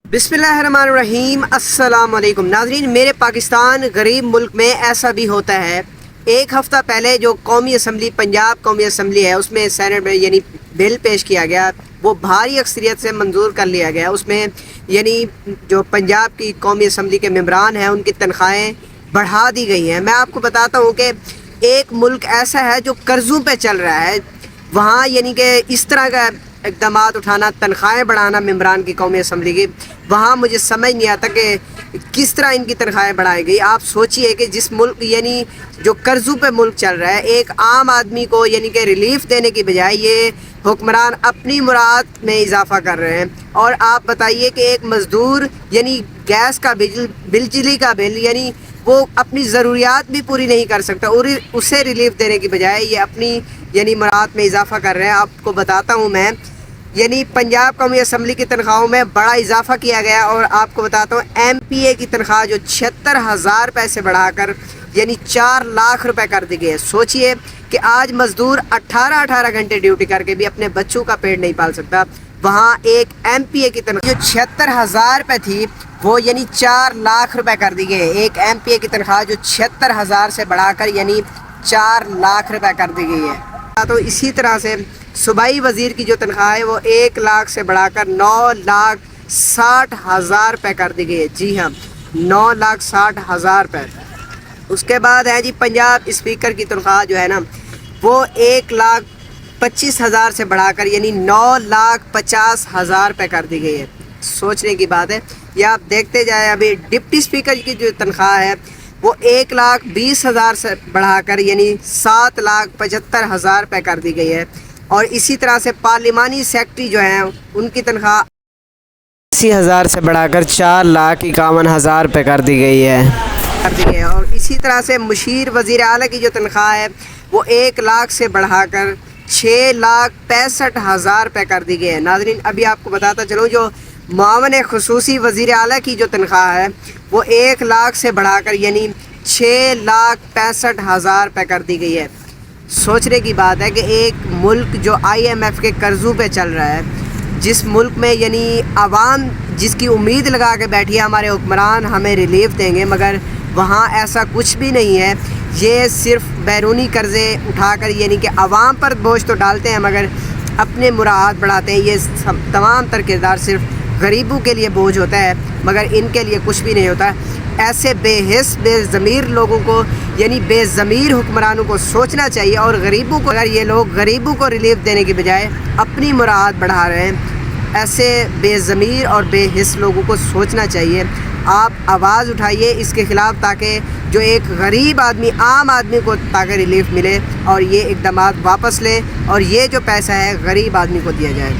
बिस्मिल्लाहिर्रहमानिर्रहीम। अस्सलाम वालेकुम नाज़रीन। मेरे पाकिस्तान गरीब मुल्क में ऐसा भी होता है। एक हफ़्ता पहले जो कौमी असम्बली पंजाब कौमी असम्बली है उसमें सेनेट में यानी बिल पेश किया गया, वो भारी अक्सरियत से मंजूर कर लिया गया। उसमें यानी जो पंजाब की कौमी असम्बली के मेंबरान हैं उनकी तनख्वाहें बढ़ा दी गई हैं। मैं आपको बताता हूँ कि एक मुल्क ऐसा है जो कर्ज़ों पे चल रहा है, वहाँ यानी कि इस तरह का इक़दामात उठाना, तनख्वाहें बढ़ाना मेंबरान की कौमी असम्बली की, वहाँ मुझे समझ नहीं आता कि किस तरह इनकी तनख्वाहें बढ़ाई गई। आप सोचिए कि जिस मुल्क यानी जो कर्ज़ों पे मुल्क चल रहा है, एक आम आदमी को यानी कि रिलीफ देने की बजाय ये हुक्मरान अपनी मुराद में इजाफा कर रहे हैं। और आप बताइए कि एक मज़दूर यानी गैस का बिजली का बिल यानी वो अपनी ज़रूरियात भी पूरी नहीं कर सकता और उसे रिलीफ देने की बजाय ये अपनी यानी मुराद में इजाफा कर रहे हैं। आपको बताता हूँ मैं, यानी पंजाब कौमी असम्बली की तनख्वाहों में बड़ा इजाफा किया गया। और आपको बताता हूँ MPA की तनख्वाह जो 76,000 रुपये से बढ़ाकर यानी 4 लाख रुपए कर दी गई है। सोचिए कि आज मज़दूर 18 घंटे ड्यूटी करके भी अपने बच्चों का पेट नहीं पाल सकता, वहाँ एक MPA की तनख्वाह जो 76,000 रुपये थी वो यानी 4 लाख रुपए कर दी गई है। एक MPA की तनख्वाह जो 76,000 से बढ़ाकर यानी 4 लाख रुपए कर दी गई है। तो इसी तरह से सूबाई वज़ीर की जो तनख्वाह है वो 1 लाख से बढ़ाकर 9,60,000 रुपये कर दी गई है। जी हाँ, 9,60,000 रुपये। उसके बाद है जी पंजाब स्पीकर की तनख्वाह जो है ना वो 1,25,000 से बढ़ाकर यानी 9,50,000 रुपये कर दी गई है। सोचने की बात है। या आप देखते जाए, अभी डिप्टी स्पीकर की जो तनख्वाह है वो 1,20,000 से बढ़ाकर यानी 7,75,000 रुपये कर दी गई है। और इसी तरह से पार्लिमानी सेक्रेटरी जो हैं उनकी तनख्वाह 80,000 से बढ़ाकर 4,51,000 रुपये कर दी गई है। और इसी तरह से मुशीर वज़ीर आला की जो तनख्वाह है वो 1 लाख से बढ़ाकर 6,65,000 रुपये कर दी गई है। नाज़रीन, अभी आपको बताता चलूँ, जो मुआवन ख़ुसूसी वज़ीर आला की जो तनख्वाह है वो 1 लाख से बढ़ाकर यानी 6,65,000 रुपये कर दी गई है। सोचने की बात है कि एक मुल्क जो IMF के कर्ज़ों पे चल रहा है, जिस मुल्क में यानी आवाम जिसकी उम्मीद लगा के बैठी है हमारे हुक्मरान हमें रिलीफ देंगे, मगर वहाँ ऐसा कुछ भी नहीं है। ये सिर्फ बैरूनी कर्ज़े उठाकर यानी कि आवाम पर बोझ तो डालते हैं मगर अपने मुराद बढ़ाते हैं। ये तमाम तर किरदार सिर्फ गरीबों के लिए बोझ होता है मगर इनके लिए कुछ भी नहीं होता। ऐसे बेहिस बेज़मीर लोगों को यानी बेज़मीर हुक्मरानों को सोचना चाहिए। और गरीबों को, अगर ये लोग गरीबों को रिलीफ देने की बजाय अपनी मुराद बढ़ा रहे हैं, ऐसे बेज़मीर और बेहिस लोगों को सोचना चाहिए। आप आवाज़ उठाइए इसके ख़िलाफ़ ताकि जो एक गरीब आदमी, आम आदमी को ताकि रिलीफ मिले और ये इक़दामात वापस ले और ये जो पैसा है गरीब आदमी को दिया जाए।